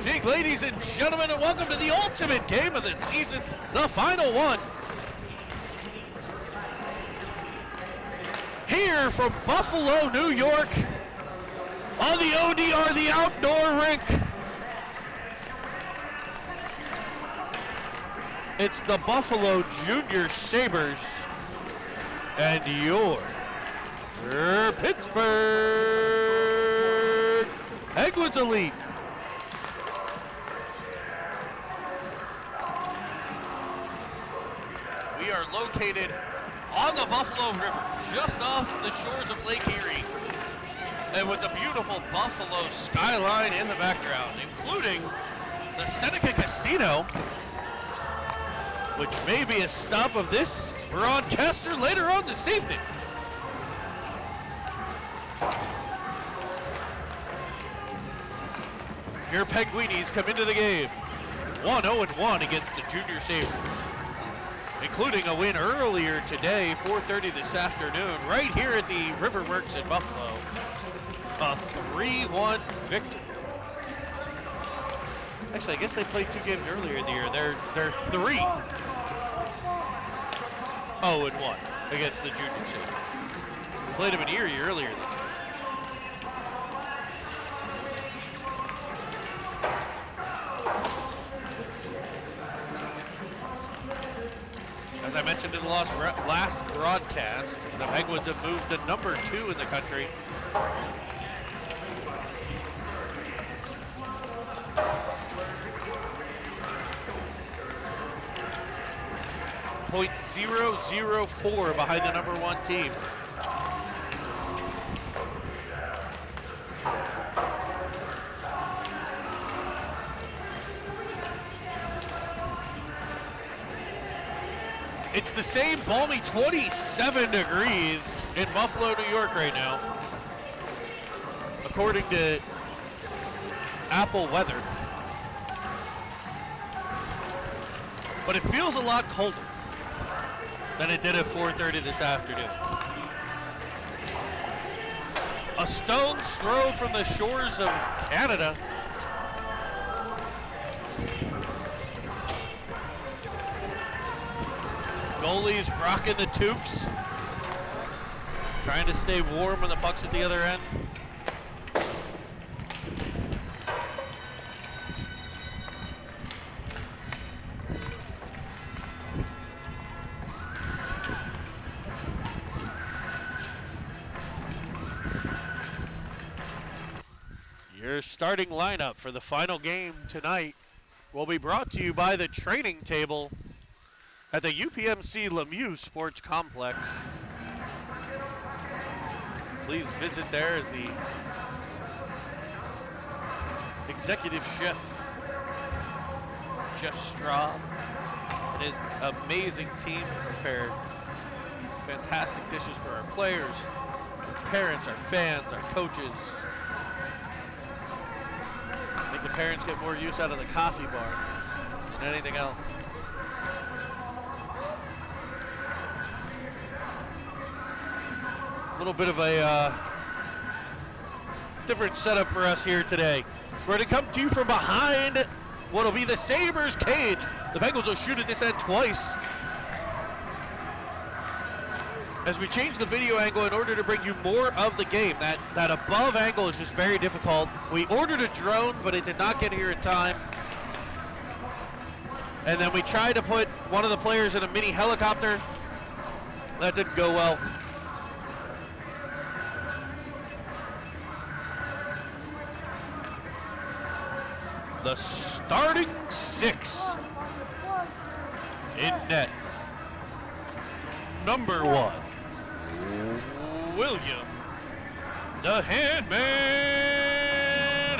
evening, ladies and gentlemen, and welcome to the ultimate game of the season, the final one. Here from Buffalo, New York, on the ODR, the outdoor rink. It's the Buffalo Junior Sabres and your Pittsburgh Penguins Elite. We are located on the Buffalo River, just off the shores of Lake Erie, and with the beautiful Buffalo skyline in the background, including the Seneca Casino, which may be a stop of this broadcaster later on this evening. Your Penguinis come into the game 1-0-1 against the Junior Sabres, including a win earlier today, 4:30 this afternoon, right here at the Riverworks in Buffalo. A 3-1 victory. Actually, I guess they played 2 games earlier in the year. They're 3-0-1 against the Junior Sabres. We played them in Erie earlier this year. As I mentioned in the last broadcast, the Penguins have moved to number 2 in the country. .004 behind the number 1 team. It's the same balmy 27 degrees in Buffalo, New York right now, according to Apple Weather. But it feels a lot colder than it did at 4:30 this afternoon. A stone's throw from the shores of Canada. Goalies rocking the toques, trying to stay warm when the puck's at the other end. Your starting lineup for the final game tonight will be brought to you by the Training Table at the UPMC Lemieux Sports Complex. Please visit there as the executive chef, Jeff Straub, and his amazing team prepare fantastic dishes for our players, our parents, our fans, our coaches. I think the parents get more use out of the coffee bar than anything else. A little bit of a different setup for us here today. We're going to come to you from behind what will be the Sabres cage. The Bengals will shoot at this end twice. As we change the video angle in order to bring you more of the game. That above angle is just very difficult. We ordered a drone, but it did not get here in time. And then we tried to put one of the players in a mini helicopter. That didn't go well. The starting 6 in net. Number 1, William the Handman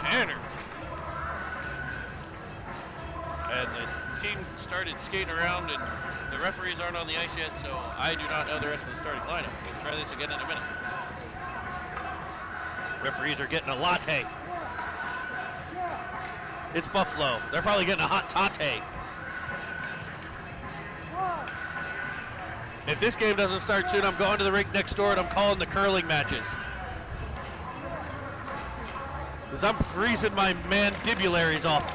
Hanner. And the team started skating around, and the referees aren't on the ice yet, so I do not know the rest of the starting lineup. We'll try this again in a minute. Referees are getting a latte. It's Buffalo. They're probably getting a hot tate. If this game doesn't start soon, I'm going to the rink next door and I'm calling the curling matches. Because I'm freezing my mandibularies off.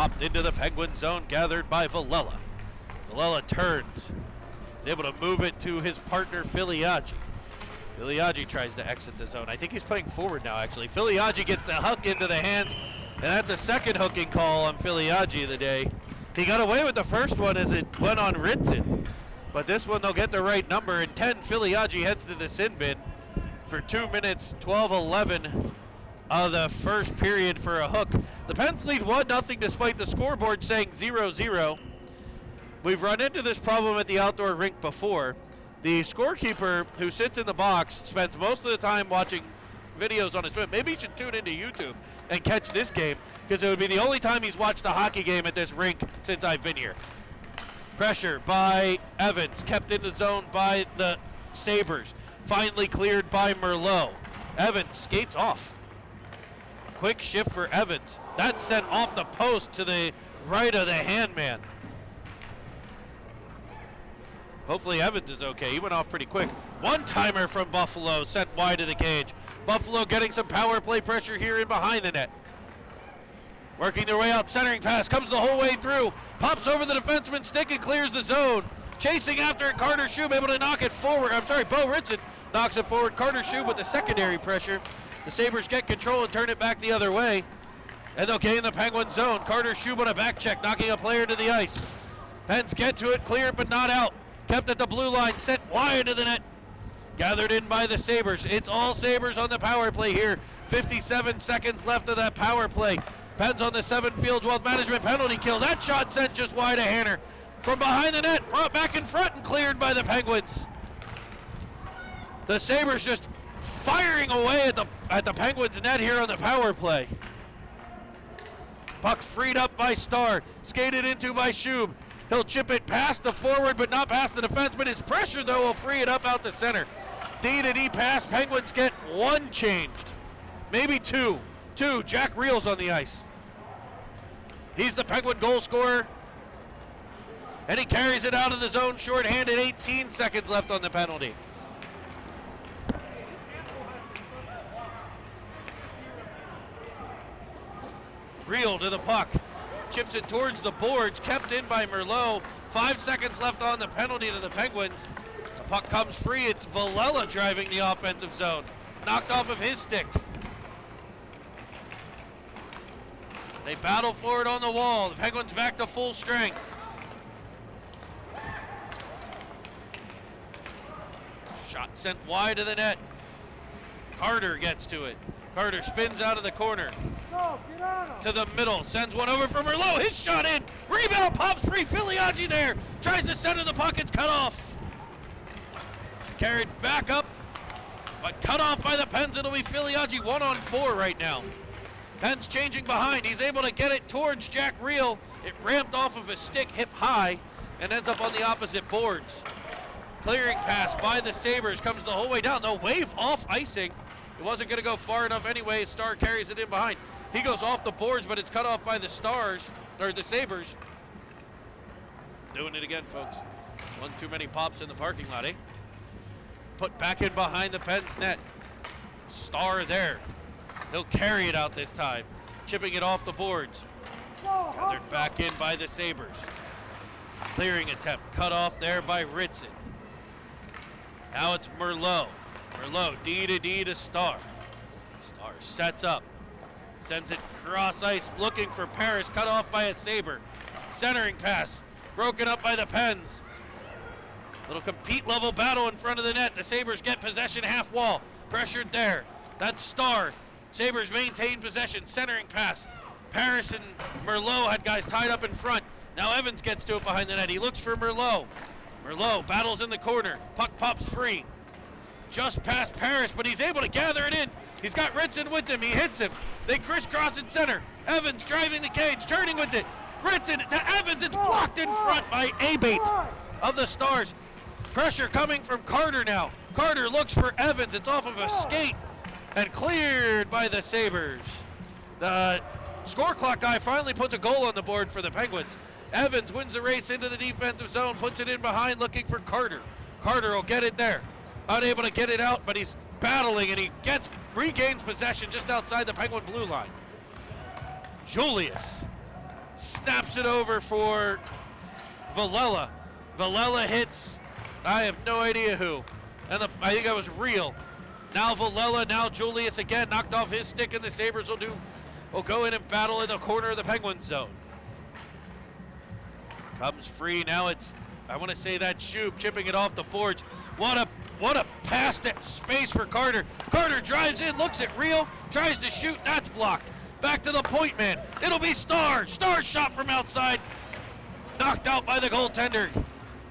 Popped into the Penguin zone, gathered by Villela. Villela turns. Is able to move it to his partner, Filiaggi. Filiaggi tries to exit the zone. I think he's putting forward now, actually. Filiaggi gets the hook into the hands, and that's a second hooking call on Filiaggi of the day. He got away with the first one as it went on Ritson, but this one they'll get the right number. And 10, Filiaggi heads to the sin bin for 2 minutes, 12-11 of the first period for a hook. The Pens lead 1-0 despite the scoreboard saying 0-0. We've run into this problem at the outdoor rink before. The scorekeeper who sits in the box spends most of the time watching videos on his phone. Maybe he should tune into YouTube and catch this game, because it would be the only time he's watched a hockey game at this rink since I've been here. Pressure by Evans, kept in the zone by the Sabres. Finally cleared by Merlot. Evans skates off. Quick shift for Evans. That's sent off the post to the right of the handman. Hopefully Evans is okay. He went off pretty quick. One-timer from Buffalo sent wide of the cage. Buffalo getting some power play pressure here in behind the net. Working their way out, centering pass, comes the whole way through. Pops over the defenseman's stick and clears the zone. Chasing after it, Carter Shube able to knock it forward. I'm sorry, Bo Ritson knocks it forward. Carter Shube with the secondary pressure. The Sabres get control and turn it back the other way. And they'll gain the Penguin zone. Carter Shube on a back check, knocking a player to the ice. Pens get to it, cleared but not out. Kept at the blue line, sent wide of the net. Gathered in by the Sabres. It's all Sabres on the power play here. 57 seconds left of that power play. Pens on the 7 Fields Wealth Management penalty kill. That shot sent just wide of Hanner. From behind the net, brought back in front and cleared by the Penguins. The Sabres just firing away at the Penguins net here on the power play. Puck freed up by Starr. Skated into by Shube. He'll chip it past the forward, but not past the defenseman. His pressure, though, will free it up out the center. D-to-D pass. Penguins get one changed. Maybe two. Jack Reel's on the ice. He's the Penguin goal scorer. And he carries it out of the zone shorthanded. 18 seconds left on the penalty. Reel to the puck. Chips it towards the boards, kept in by Merlot. 5 seconds left on the penalty to the Penguins. The puck comes free. It's Villela driving the offensive zone. Knocked off of his stick. They battle for it on the wall. The Penguins back to full strength. Shot sent wide of the net. Carter gets to it. Carter spins out of the corner. To the middle, sends one over for Merlot. His shot in. Rebound, pops free. Filiaggi there. Tries to center the puck. It's cut off. Carried back up, but cut off by the Pens. It'll be Filiaggi 1-on-4 right now. Pens changing behind. He's able to get it towards Jack Reel. It ramped off of his stick hip high and ends up on the opposite boards. Clearing pass by the Sabres. Comes the whole way down. No, wave off icing. It wasn't going to go far enough anyway. Starr carries it in behind. He goes off the boards, but it's cut off by the Sabres. Doing it again, folks. One too many pops in the parking lot, eh? Put back in behind the Pens net. Starr there. He'll carry it out this time. Chipping it off the boards. Gathered back in by the Sabres. Clearing attempt. Cut off there by Ritson. Now it's Merlot. Merlot, D to Starr. Starr sets up. Sends it cross ice, looking for Paris, cut off by a Sabre. Centering pass, broken up by the Pens. Little compete level battle in front of the net. The Sabres get possession half wall. Pressured there. That's Starr. Sabres maintain possession, centering pass. Paris and Merlot had guys tied up in front. Now Evans gets to it behind the net. He looks for Merlot. Merlot battles in the corner. Puck pops free. Just past Paris, but he's able to gather it in. He's got Ritson with him. He hits him. They crisscross in center. Evans driving the cage, turning with it. Ritson to Evans. It's blocked in front by Abate of the Stars. Pressure coming from Carter now. Carter looks for Evans. It's off of a skate and cleared by the Sabres. The score clock guy finally puts a goal on the board for the Penguins. Evans wins the race into the defensive zone, puts it in behind, looking for Carter. Carter will get it there. Unable to get it out, but he's battling, and he regains possession just outside the Penguin blue line. Julius snaps it over for Villela. Villela hits, I have no idea who. And I think that was Real. Now Villela, now Julius again, knocked off his stick, and the Sabres will go in and battle in the corner of the Penguins zone. Comes free, now it's, I want to say that Shub chipping it off the boards. What a pass to space for Carter. Carter drives in, looks at Real, tries to shoot, that's blocked. Back to the point man, it'll be Starr. Starr's shot from outside, knocked out by the goaltender.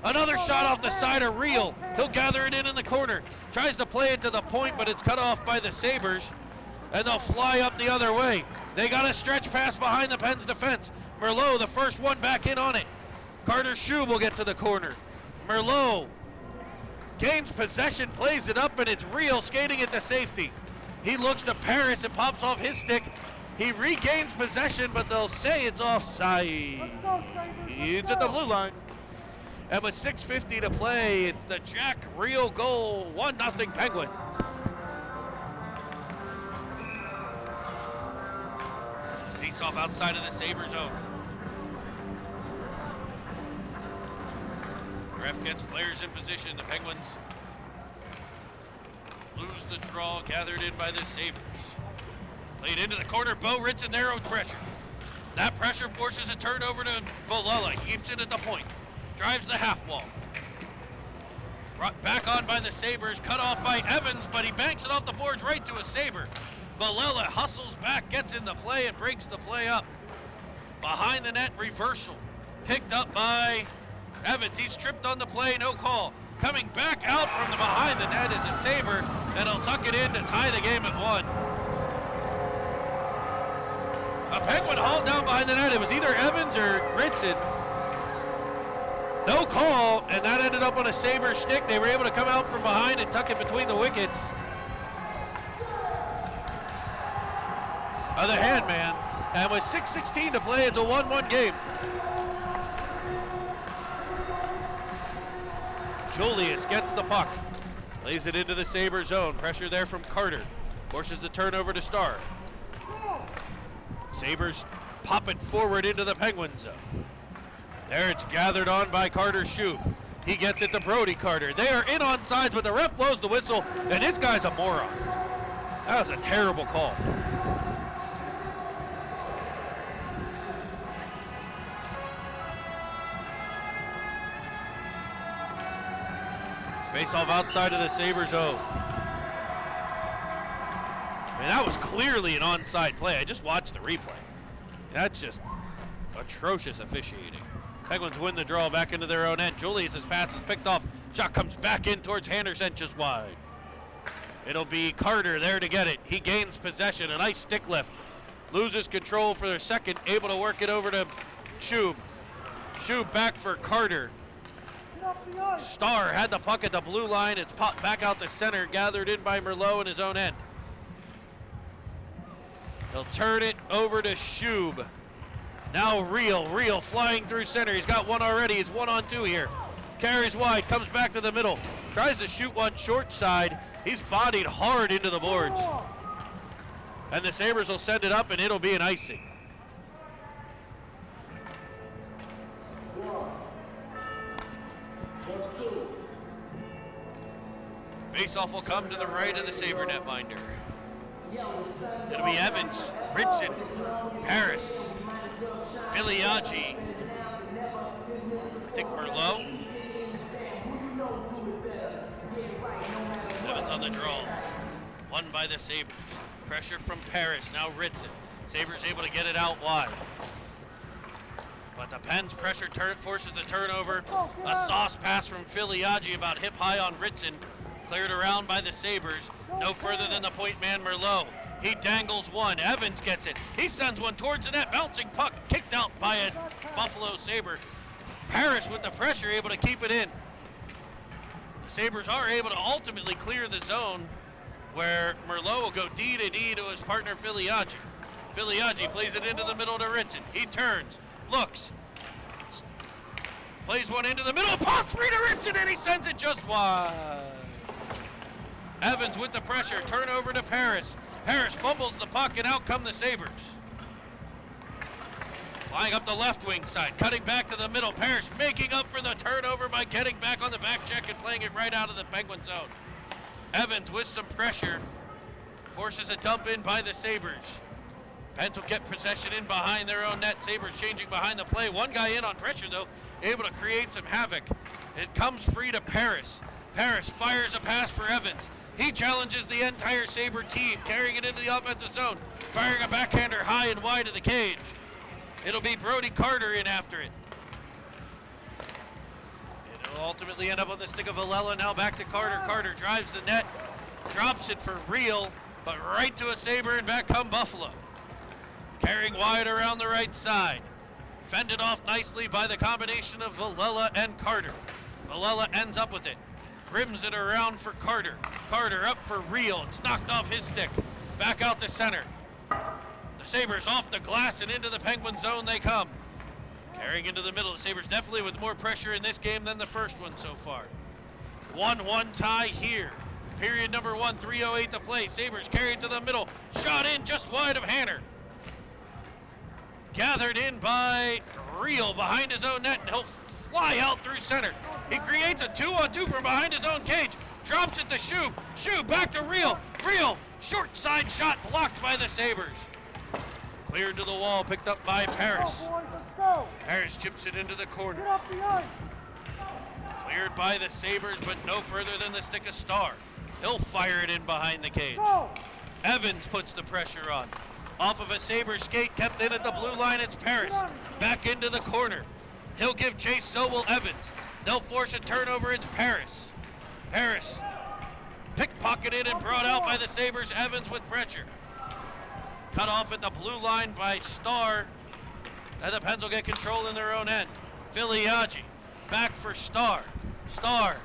Another shot off the side of Real. He'll gather it in the corner. Tries to play it to the point, but it's cut off by the Sabres, and they'll fly up the other way. They got a stretch pass behind the Pens defense. Merlot, the first one back in on it. Carter Shub will get to the corner. Merlot gains possession, plays it up, and it's Real skating it to safety. He looks to Paris, it pops off his stick. He regains possession, but they'll say it's offside. He's at the blue line. And with 6:50 to play, it's the Jack Real goal, 1-0 Penguins. Face off outside of the Sabres zone. Ref gets players in position. The Penguins lose the draw, gathered in by the Sabres. Played into the corner, Bo Ritson there with pressure. That pressure forces a turnover to Villela. He keeps it at the point. Drives the half wall. Brought back on by the Sabres, cut off by Evans, but he banks it off the boards right to a Sabre. Villela hustles back, gets in the play, and breaks the play up. Behind the net, reversal. Picked up by Evans. He's tripped on the play, no call. Coming back out from the behind the net is a Sabre, and he'll tuck it in to tie the game at 1. A Penguin hauled down behind the net. It was either Evans or Ritson. No call, and that ended up on a Sabre stick. They were able to come out from behind and tuck it between the wickets of the handman. And with 6:16 to play, it's a 1-1 game. Julius gets the puck, lays it into the Sabre zone. Pressure there from Carter, forces the turnover to Starr. Sabres pop it forward into the Penguin zone. There it's gathered on by Carter Shub. He gets it to Brody Carter. They are in on sides, but the ref blows the whistle, and this guy's a moron. That was a terrible call. Face off outside of the Sabres zone. And that was clearly an onside play. I just watched the replay. That's just atrocious officiating. Penguins win the draw back into their own end. Julius' pass is picked off. Shot comes back in towards Henderson, just wide. It'll be Carter there to get it. He gains possession, a nice stick lift. Loses control for their second, able to work it over to Shub. Shub back for Carter. Starr had the puck at the blue line. It's popped back out the center, gathered in by Merlot in his own end. He'll turn it over to Shub. Now Real flying through center. He's got one already. He's 1-on-2 here. Carries wide, comes back to the middle. Tries to shoot one short side. He's bodied hard into the boards. And the Sabres will send it up, and it'll be an icing. Faceoff will come to the right of the Sabre netminder. It'll be Evans, Ritson, Paris, Filiaggi, I think Merlot. Evans on the draw. Won by the Sabres. Pressure from Paris, now Ritson. Sabres able to get it out wide. But the Pens pressure forces the turnover. A sauce pass from Filiaggi about hip high on Ritson. Cleared around by the Sabres. No further than the point man, Merlot. He dangles one. Evans gets it. He sends one towards the net. Bouncing puck kicked out by a Buffalo Sabre. Paris with the pressure able to keep it in. The Sabres are able to ultimately clear the zone where Merlot will go D to D to his partner Filiaggi. Filiaggi plays it into the middle to Ritson. He turns, looks, plays one into the middle, pops free to Ritson, and he sends it just wide. Evans with the pressure, turnover to Paris. Paris fumbles the puck, and out come the Sabres. Flying up the left wing side, cutting back to the middle. Parrish making up for the turnover by getting back on the back check and playing it right out of the Penguin zone. Evans with some pressure, forces a dump in by the Sabres. Pens will get possession in behind their own net. Sabres changing behind the play. One guy in on pressure though, able to create some havoc. It comes free to Parrish. Parrish fires a pass for Evans. He challenges the entire Sabre team, carrying it into the offensive zone, firing a backhander high and wide of the cage. It'll be Brody Carter in after it. It'll ultimately end up on the stick of Villela. Now back to Carter. Carter drives the net, drops it for real, but right to a Sabre, and back come Buffalo. Carrying wide around the right side. Fended off nicely by the combination of Villela and Carter. Villela ends up with it. Rims it around for Carter. Carter up for real. It's knocked off his stick. Back out to center. The Sabres off the glass and into the Penguin zone they come. Carrying into the middle. The Sabres definitely with more pressure in this game than the first one so far. 1-1 tie here. Period number 1, 3:08 to play. Sabres carried to the middle. Shot in just wide of Hanner. Gathered in by Reel behind his own net, and he'll fly out through center. He creates a 2-on-2 from behind his own cage. Drops it to Shub. Shub back to Reel. Reel, short side shot blocked by the Sabres. Cleared to the wall, picked up by Parrish. Parrish chips it into the corner. Cleared by the Sabres, but no further than the stick of Star. He'll fire it in behind the cage. Evans puts the pressure on. Off of a Sabre skate, kept in at the blue line, it's Parrish. Back into the corner. He'll give chase, so will Evans. They'll force a turnover, it's Parrish. Parrish pickpocketed and brought out by the Sabres. Evans with pressure. Cut off at the blue line by Star. And the Pens will get control in their own end. Filiaggi back for Star. Star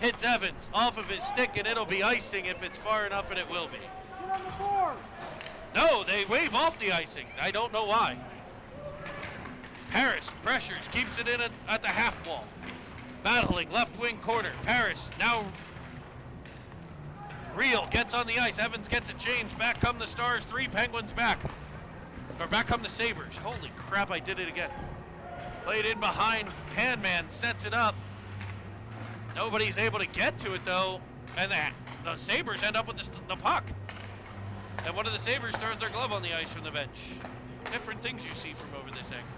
hits Evans off of his stick, and it'll be icing if it's far enough, and it will be. Get on the board. No, they wave off the icing. I don't know why. Parrish pressures, keeps it in at the half wall. Battling left wing corner. Parrish now Reel gets on the ice. Evans gets a change. Back come the Stars. 3 Penguins back. Or back come the Sabres. Holy crap, I did it again. Played in behind. Handman sets it up. Nobody's able to get to it though. And the Sabres end up with the puck. And one of the Sabres throws their glove on the ice from the bench. Different things you see from over this angle.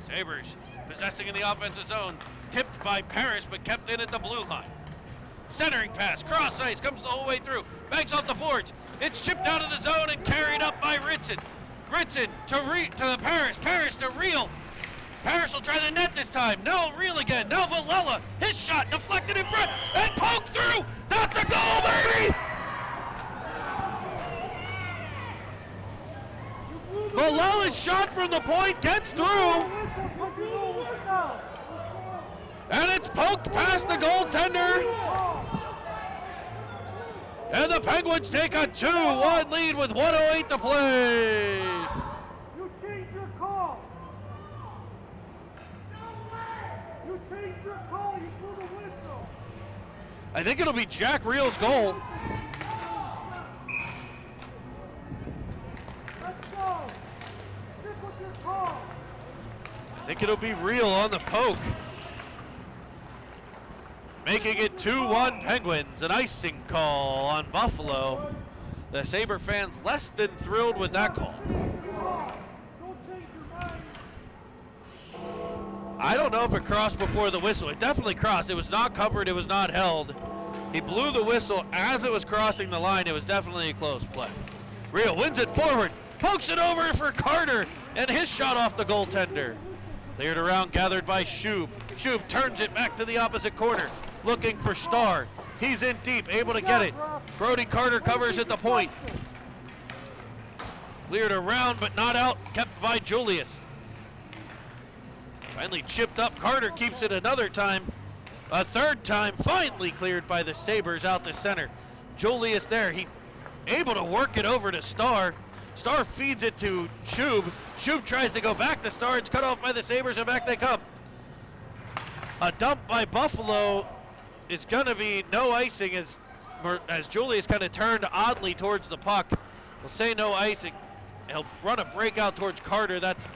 Sabres possessing in the offensive zone. Tipped by Parrish, but kept in at the blue line. Centering pass, cross ice, comes the whole way through. Banks off the boards. It's chipped out of the zone and carried up by Ritson. Ritson to Parrish. Parrish to Reel. Parrish will try the net this time. No, Reel again. Now Villela. His shot deflected in front and poked through. That's a goal, baby! Villela's shot from the point gets through. And it's poked past the goaltender. And the Penguins take a 2-1 lead with 1:08 to play. You changed your call. You changed your call. You blew the whistle. I think it'll be Jack Reel's goal. Let's go. Stick with your call. I think it'll be Reel on the poke. Making it 2-1 Penguins, an icing call on Buffalo. The Sabre fans less than thrilled with that call. I don't know if it crossed before the whistle. It definitely crossed. It was not covered, it was not held. He blew the whistle as it was crossing the line. It was definitely a close play. Reel wins it forward, pokes it over for Carter, and his shot off the goaltender. Cleared around, gathered by Shub. Shub turns it back to the opposite corner. Looking for Star. He's in deep, able to get it. Brody Carter covers at the point. Cleared around, but not out. Kept by Julius. Finally chipped up. Carter keeps it another time. A third time, finally cleared by the Sabres out to center. Julius there. He able to work it over to Star. Star feeds it to Shub. Shub tries to go back to Star. It's cut off by the Sabres, and back they come. A dump by Buffalo is going to be no icing as Julius kind of turned oddly towards the puck. We'll say no icing. He'll run a breakout towards Carter. That's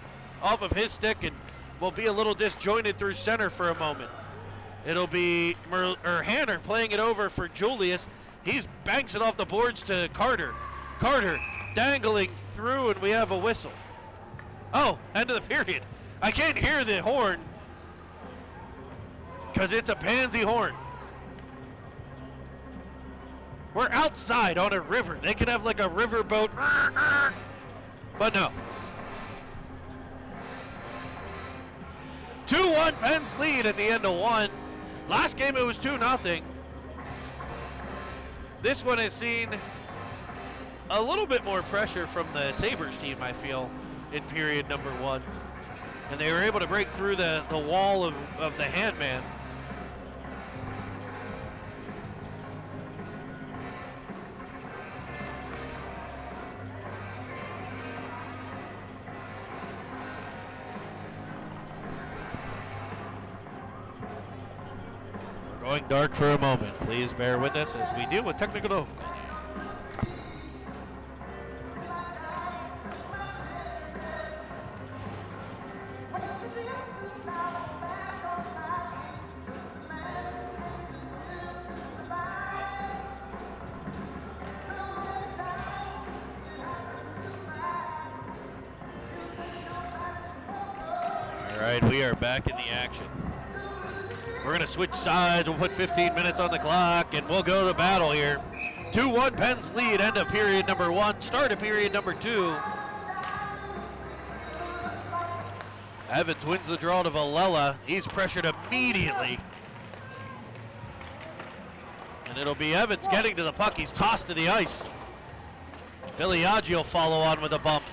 off of his stick and will be a little disjointed through center for a moment. It'll be Hanner playing it over for Julius. He's banks it off the boards to Carter. Carter dangling through, and we have a whistle. Oh, end of the period. I can't hear the horn because it's a pansy horn. We're outside on a river. They could have like a river boat, but no. 2-1 Penn's lead at the end of one. Last game it was 2-0. This one has seen a little bit more pressure from the Sabres team, I feel, in period number one. And they were able to break through the wall of the handman. We're going dark for a moment. Please bear with us as we deal with technical difficulty. We are back in the action. We're going to switch sides. We'll put 15 minutes on the clock, and we'll go to battle here. 2-1 Penn's lead, end of period number one, start of period number two. Evans wins the draw to Villela. He's pressured immediately. And it'll be Evans getting to the puck. He's tossed to the ice. Filiaggi will follow on with a bump.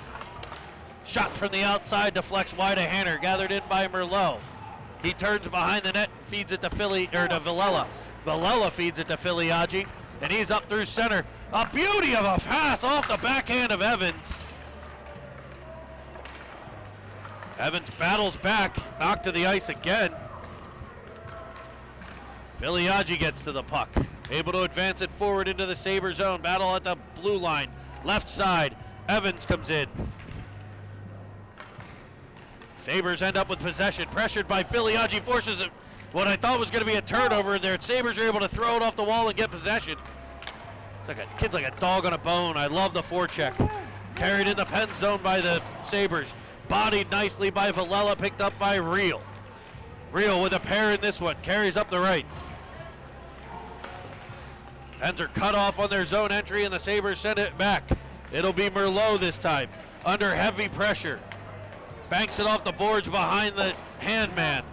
Shot from the outside, deflects wide of Hanner, gathered in by Merlot. He turns behind the net and feeds it to Villela. Villela feeds it to Filiaggi, and he's up through center. A beauty of a pass off the backhand of Evans. Evans battles back, knocked to the ice again. Filiaggi gets to the puck, able to advance it forward into the Sabre zone. Battle at the blue line, left side. Evans comes in. Sabres end up with possession, pressured by Filiaggi, forces it. What I thought was going to be a turnover there. Sabres are able to throw it off the wall and get possession. It's like kid's like a dog on a bone. I love the forecheck. Carried in the pen zone by the Sabres. Bodied nicely by Villela, picked up by Reel. Reel with a pair in this one, carries up the right. Pens are cut off on their zone entry, and the Sabres send it back. It'll be Merlot this time, under heavy pressure. Banks it off the boards behind the handman.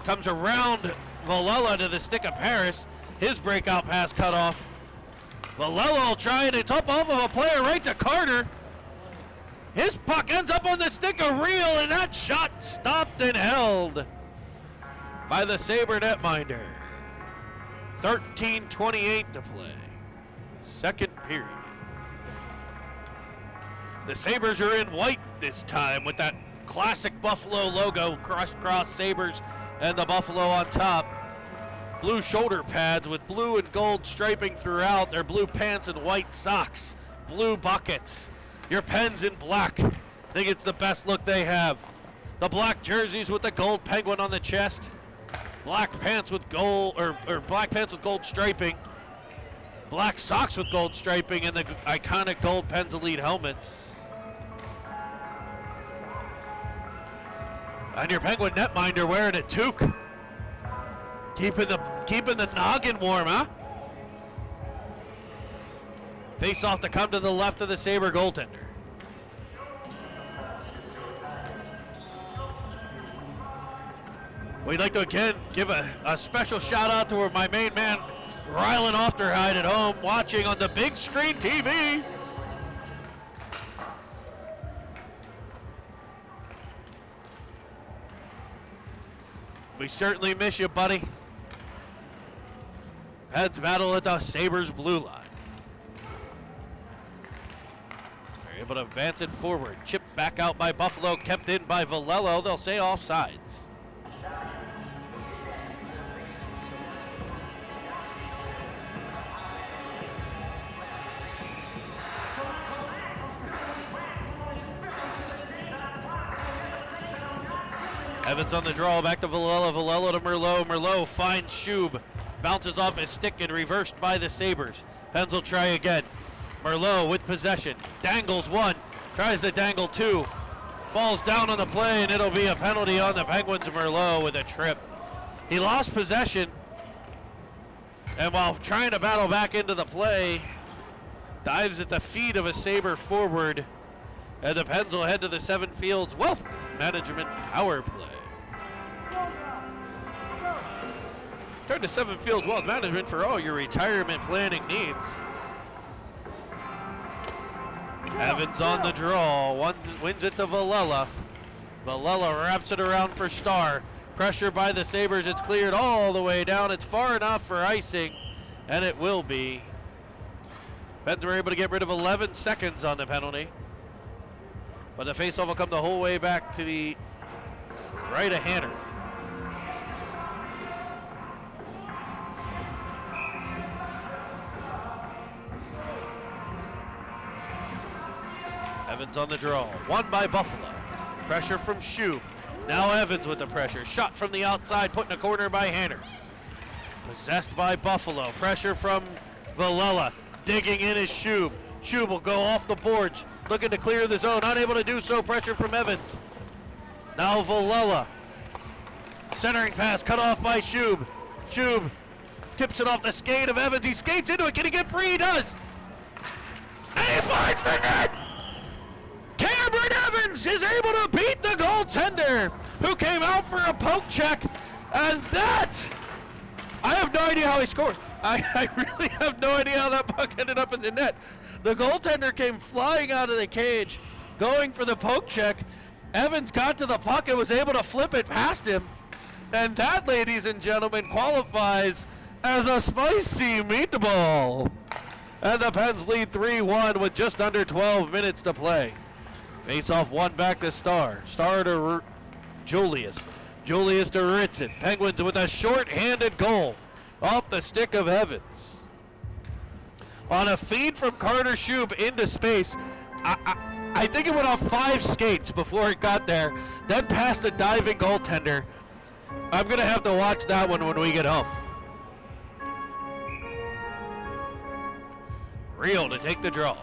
Comes around Villela to the stick of Paris. His breakout pass cut off. Villela will try it. It's up off of a player right to Carter. His puck ends up on the stick of Reel, and that shot stopped and held by the Sabre netminder. 13:28 to play. Second period. The Sabres are in white this time with that classic Buffalo logo, cross Sabres and the Buffalo on top. Blue shoulder pads with blue and gold striping throughout. Their blue pants and white socks. Blue buckets. Your Pens in black. I think it's the best look they have. The black jerseys with the gold penguin on the chest. Black pants with gold, or black pants with gold striping. Black socks with gold striping, and the iconic gold Pens Elite helmets. And your Penguin netminder wearing a toque. Keeping the noggin warm, huh? Face off to come to the left of the Sabre goaltender. We'd like to again give a special shout out to my main man, Rylan Ofterhide at home, watching on the big screen TV. We certainly miss you, buddy. Heads battle at the Sabres blue line. They're able to advance it forward. Chipped back out by Buffalo, kept in by Villela. They'll say offsides. Evans on the draw, back to Villela, Villela to Merlot, Merlot finds Shub, bounces off his stick and reversed by the Sabres. Pens will try again. Merlot with possession, dangles one, tries to dangle two, falls down on the play, and it'll be a penalty on the Penguins. Merlot with a trip. He lost possession, and while trying to battle back into the play, dives at the feet of a Sabre forward, and the Pens will head to the Seven Fields Wealth Management power play. Turn to Seven Fields Wealth Management for all your retirement planning needs. Evans on the draw, wins it to Villela. Villela wraps it around for Starr. Pressure by the Sabres, it's cleared all the way down. It's far enough for icing, and it will be. Pens were able to get rid of 11 seconds on the penalty. But the faceoff will come the whole way back to the right of Hanner. Evans on the draw, won by Buffalo. Pressure from Shub. Now Evans with the pressure. Shot from the outside, put in a corner by Hanner. Possessed by Buffalo. Pressure from Villela. Digging in is Shub. Shub will go off the boards, looking to clear the zone. Unable to do so, pressure from Evans. Now Villela. Centering pass cut off by Shub. Shub tips it off the skate of Evans. He skates into it. Can he get free? He does. And he finds the net! Cameron Evans is able to beat the goaltender, who came out for a poke check, as that, I have no idea how he scored. I really have no idea how that puck ended up in the net. The goaltender came flying out of the cage, going for the poke check. Evans got to the puck and was able to flip it past him. And that, ladies and gentlemen, qualifies as a spicy meatball. And the Pens lead 3-1 with just under 12 minutes to play. Face-off one back to Starr. Starr to Julius. Julius to Ritson. Penguins with a short-handed goal off the stick of Evans. On a feed from Carter Shub into space, I think it went off 5 skates before it got there, then past a diving goaltender. I'm going to have to watch that one when we get home. Real to take the draw.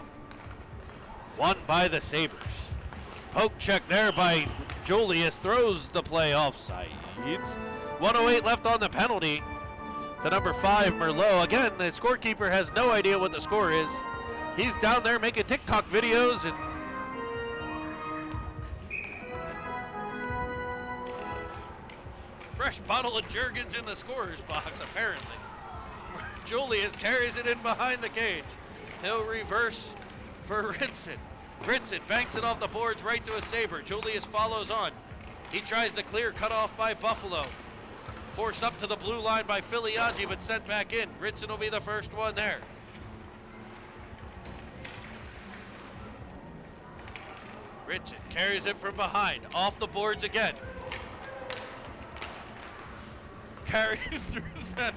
Won by the Sabres. Poke check there by Julius, throws the play offside. 1:08 left on the penalty to number 5, Merlot. Again, the scorekeeper has no idea what the score is. He's down there making TikTok videos and fresh bottle of Jergens in the scorer's box, apparently. Julius carries it in behind the cage. He'll reverse for Ritson. Ritson banks it off the boards right to a Sabre. Julius follows on. He tries to clear, cut off by Buffalo. Forced up to the blue line by Filiaggi, but sent back in. Ritson will be the first one there. Ritson carries it from behind, off the boards again. Carries through center.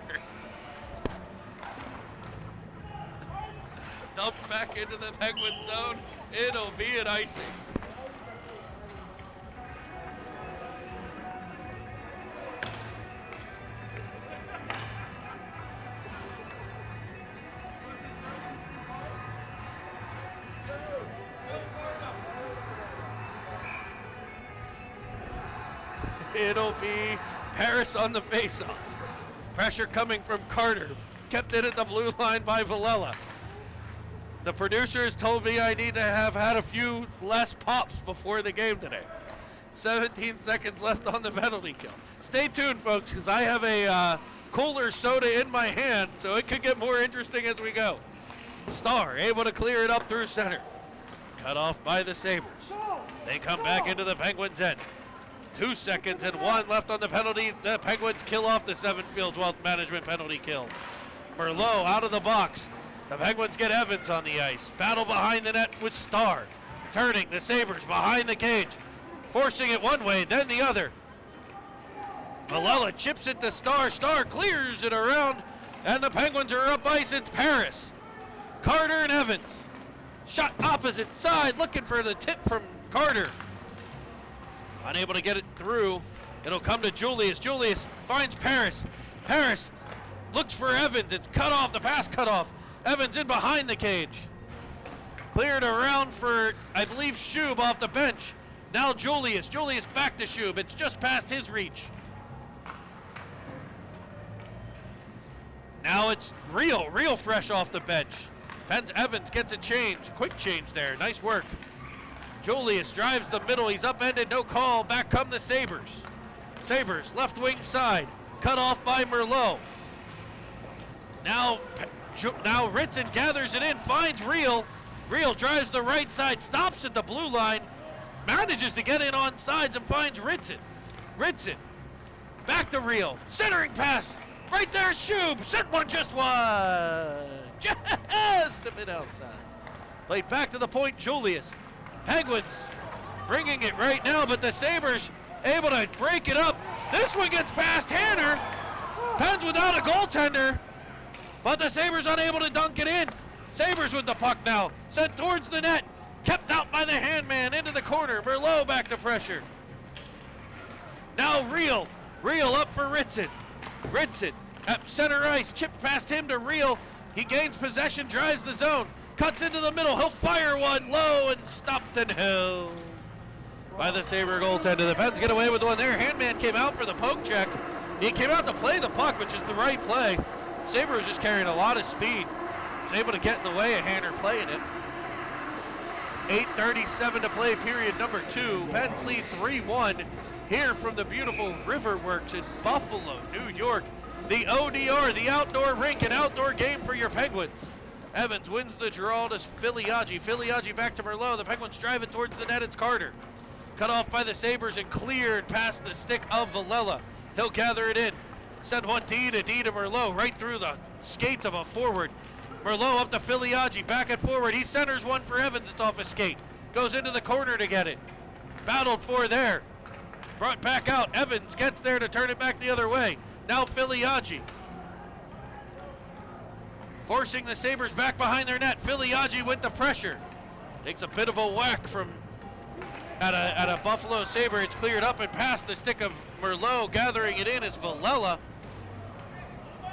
Dumped back into the Penguin zone. It'll be an icing. It'll be Paris on the faceoff. Pressure coming from Carter. Kept in at the blue line by Villela. The producers told me I need to have had a few less pops before the game today. 17 seconds left on the penalty kill. Stay tuned, folks, because I have a cooler soda in my hand, so it could get more interesting as we go. Starr able to clear it up through center. Cut off by the Sabres. They come back into the Penguins' end. 2 seconds and 1 left on the penalty. The Penguins kill off the Seven Fields Wealth Management penalty kill. Merlot out of the box. The Penguins get Evans on the ice. Battle behind the net with Starr. Turning the Sabres behind the cage. Forcing it one way, then the other. Villela chips it to Starr. Starr clears it around, and the Penguins are up ice. It's Paris. Carter and Evans. Shot opposite side, looking for the tip from Carter. Unable to get it through. It'll come to Julius. Julius finds Paris. Paris looks for Evans. It's cut off. The pass cut off. Evans in behind the cage. Cleared around for, I believe, Shub off the bench. Now Julius. Julius back to Shub. It's just past his reach. Now it's Real fresh off the bench. Evans gets a change. Quick change there. Nice work. Julius drives the middle. He's upended. No call. Back come the Sabres. Sabres, left wing side. Cut off by Merlot. Now Ritson gathers it in. Finds Real. Real drives the right side. Stops at the blue line. Manages to get in on sides and finds Ritson. Ritson. Back to Real. Centering pass. Right there, Shub. Sent one just wide. Just a bit outside. Played back to the point, Julius. Penguins bringing it right now, but the Sabres able to break it up. This one gets past Hanner. Pens without a goaltender, but the Sabres unable to dunk it in. Sabres with the puck now. Sent towards the net. Kept out by the handman into the corner. Merlot back to pressure. Now Real up for Ritson. Ritson at center ice, chipped past him to Real. He gains possession, drives the zone, cuts into the middle. He'll fire one low and stopped and held by the Sabre goaltender. The Pens get away with one there. Handman came out for the poke check. He came out to play the puck, which is the right play. Sabre was just carrying a lot of speed. Was able to get in the way of Hanner playing it. 8:37 to play, period number 2. Pens lead 3-1 here from the beautiful Riverworks in Buffalo, New York. The ODR, the outdoor rink, an outdoor game for your Penguins. Evans wins the draw to Filiaggi. Filiaggi back to Merlot. The Penguins drive it towards the net. It's Carter. Cut off by the Sabres and cleared past the stick of Villela. He'll gather it in. Send one D to Merlot right through the skates of a forward. Merlot up to Filiaggi, back and forward. He centers one for Evans. It's off his skate. Goes into the corner to get it. Battled for there. Brought back out. Evans gets there to turn it back the other way. Now Filiaggi. Forcing the Sabres back behind their net. Filiaggi with the pressure. Takes a bit of a whack from at a Buffalo Sabre. It's cleared up and past the stick of Merlot. Gathering it in is Villela.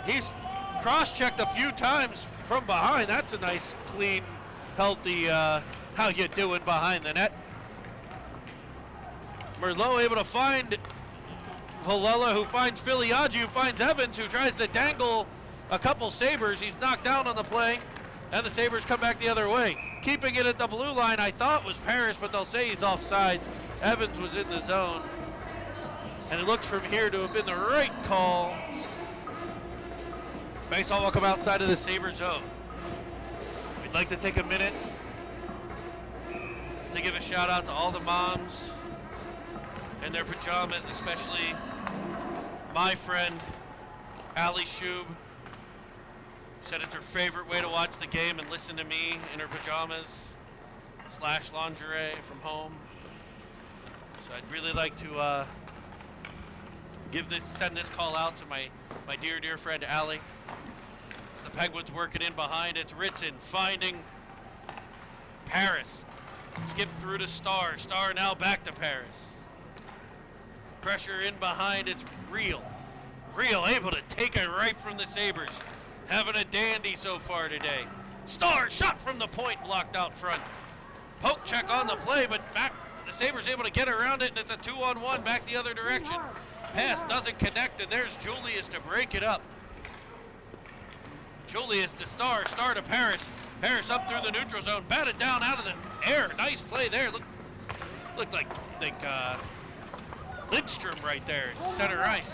He's cross-checked a few times from behind. That's a nice, clean, healthy, how you doing behind the net. Merlot able to find Villela, who finds Filiaggi, who finds Evans, who tries to dangle a couple Sabres. He's knocked down on the play, and the Sabres come back the other way. Keeping it at the blue line, I thought was Paris, but they'll say he's offsides. Evans was in the zone, and it looks from here to have been the right call. Faceoff will come outside of the Sabre zone. We'd like to take a minute to give a shout out to all the moms in their pajamas, especially my friend Allie Shub. Said it's her favorite way to watch the game and listen to me in her pajamas / lingerie from home. So I'd really like to send this call out to my dear friend Allie. The Penguins working in behind. It's Ritson finding Paris. Skip through to Star. Star now back to Paris. Pressure in behind. It's Real able to take it right from the Sabres. Having a dandy so far today. Star shot from the point, blocked out front. Poke check on the play, but back the Sabres able to get around it, and it's a 2-on-1 back the other direction. Pass doesn't connect, and there's Julius to break it up. Julius to Star, Star to Paris. Paris up through the neutral zone, batted down out of the air. Nice play there. Looked like Lidstrom right there, center ice.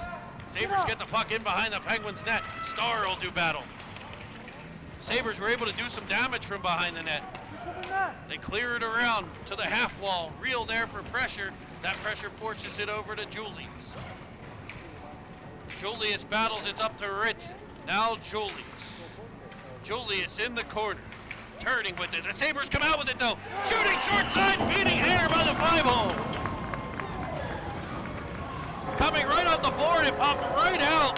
Sabres get the puck in behind the Penguins' net. Star will do battle. Sabres were able to do some damage from behind the net. They clear it around to the half wall. Real there for pressure. That pressure forces it over to Julius. Julius battles, it's up to Ritson. Now Julius. Julius in the corner. Turning with it. The Sabres come out with it though. Shooting short side, beating Hare by the 5-hole. Coming right off the board, it popped right out.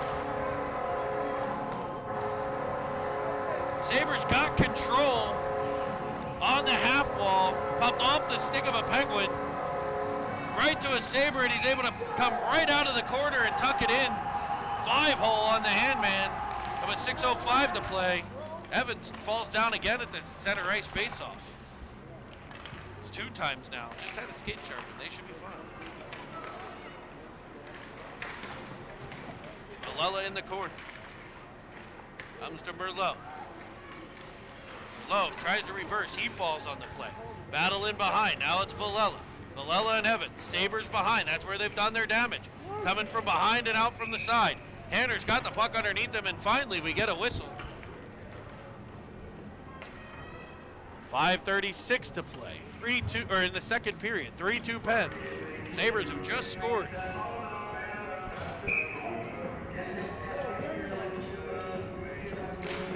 Sabres got control on the half wall, popped off the stick of a Penguin. right to a Sabre, and he's able to come right out of the corner and tuck it in. 5-hole on the handman. With 6:05 to play. Evans falls down again at the center ice faceoff. It's 2 times now. Just had a skate sharpen. They should be fine. Villela in the corner. Comes to Merlot. Lowe tries to reverse. He falls on the play. Battle in behind. Now it's Villela. Villela and Evans. Sabres behind. That's where they've done their damage. Coming from behind and out from the side. Tanner's got the puck underneath them, and finally we get a whistle. 5:36 to play. 3-2, or in the second period. 3-2 Pens. Sabres have just scored.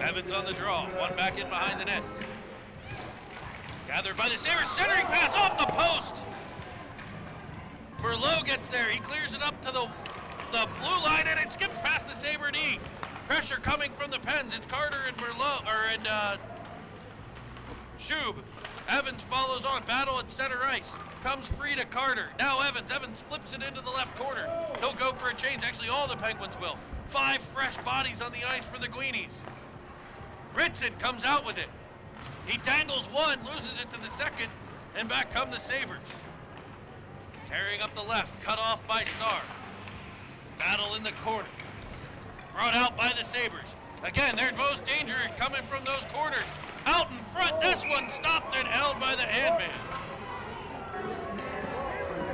Evans on the draw. One back in behind the net. Gathered by the Sabres. Centering pass off the post. Merlot gets there. He clears it up to the blue line, and it skips past the Sabre D. Pressure coming from the Pens. It's Carter and Shub. Evans follows on. Battle at center ice. Comes free to Carter. Now Evans. Evans flips it into the left corner. He'll go for a change. Actually, all the Penguins will. 5 fresh bodies on the ice for the Guineas. Ritson comes out with it. He dangles one, loses it to the second, and back come the Sabres. Carrying up the left, cut off by Starr. Battle in the corner. Brought out by the Sabres. Again, their most danger coming from those corners. Out in front, this one stopped and held by the handman.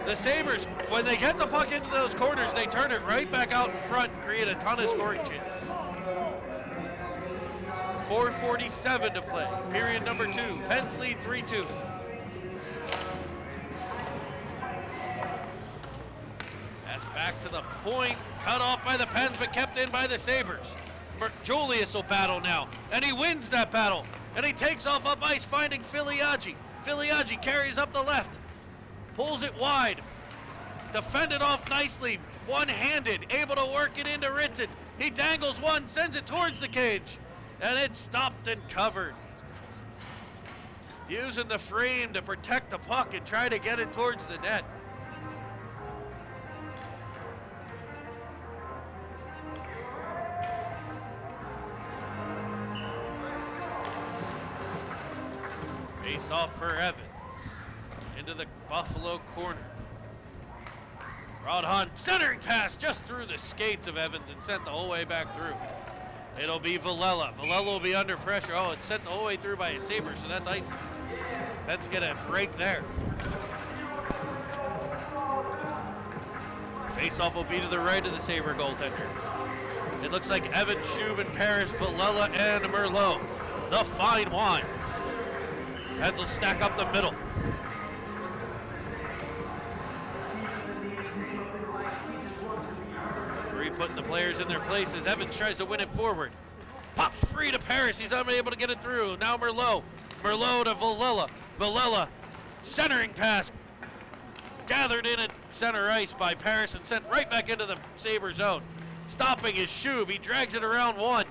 The Sabres, when they get the puck into those corners, they turn it right back out in front and create a ton of scoring chances. 4:47 to play. Period number 2. Pens lead 3-2. That's back to the point. Cut off by the Pens, but kept in by the Sabres. Julius will battle now, and he wins that battle. And he takes off up ice, finding Filiaggi. Filiaggi carries up the left. Pulls it wide. Defended off nicely. One-handed. Able to work it into Ritson. He dangles one, sends it towards the cage. And it's stopped and covered. Using the frame to protect the puck and try to get it towards the net. Face off for Evans. Into the Buffalo corner. Brought on, centering pass just through the skates of Evans and sent the whole way back through. It'll be Villela. Villela will be under pressure. Oh, it's sent the whole way through by a Sabre, so that's icing. That's gonna break there. Face-off will be to the right of the Sabre goaltender. It looks like Evans, Shub, and Paris, Villela, and Merlot. The fine wine. Pens will stack up the middle. Putting the players in their places. Evans tries to win it forward. Pops free to Paris. He's unable to get it through. Now Merlot. Merlot to Villela. Villela. Centering pass. Gathered in at center ice by Paris and sent right back into the Sabre zone. Stopping his Shub. He drags it around one.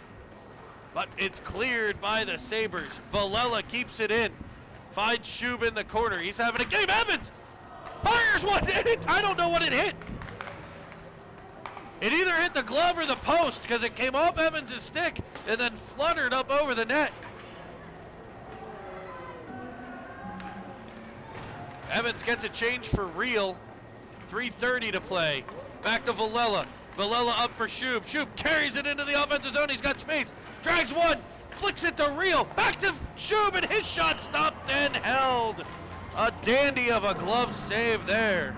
But it's cleared by the Sabres. Villela keeps it in. Finds Shub in the corner. He's having a game. Evans fires one. I don't know what it hit. It either hit the glove or the post because it came off Evans' stick and then fluttered up over the net. Evans gets a change for real. 3:30 to play. Back to Villela. Villela up for Shub. Shub carries it into the offensive zone. He's got space. Drags one. Flicks it to Real. Back to Shub, and his shot stopped and held. A dandy of a glove save there.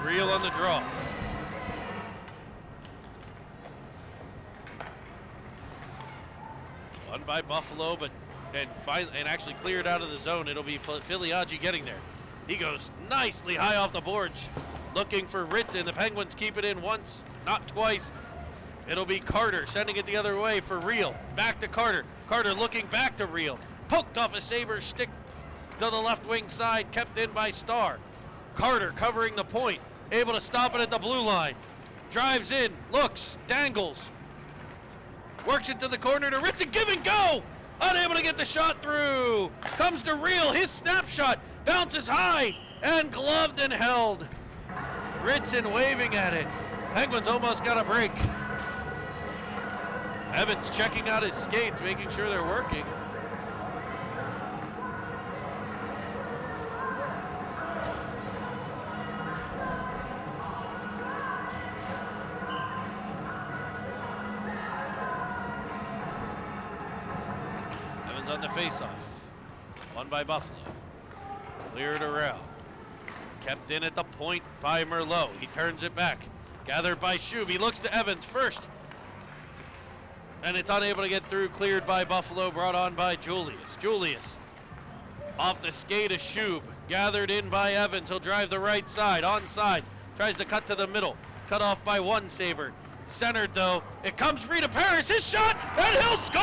Real on the draw. Won by Buffalo, but and actually cleared out of the zone. It'll be Filiaggi getting there. He goes nicely high off the boards, looking for Ritson. The Penguins keep it in once, not twice. It'll be Carter sending it the other way for Real. Back to Carter. Carter looking back to Real. Poked off a Sabre stick to the left wing side, kept in by Starr. Carter covering the point. able to stop it at the blue line. Drives in, looks, dangles. Works it to the corner to Ritson, give and go! Unable to get the shot through. Comes to Reel, his snapshot, bounces high, and gloved and held. Ritson waving at it. Penguins almost got a break. Evans checking out his skates, making sure they're working. Evans on the faceoff. Won by Buffalo. Cleared around. Kept in at the point by Merlot. He turns it back. Gathered by Shub. He looks to Evans first. And it's unable to get through. Cleared by Buffalo. Brought on by Julius. Julius off the skate of Shub. Gathered in by Evans. He'll drive the right side. Onside. Tries to cut to the middle. Cut off by one Sabre. Centered though. It comes free to Paris. His shot. And he'll score!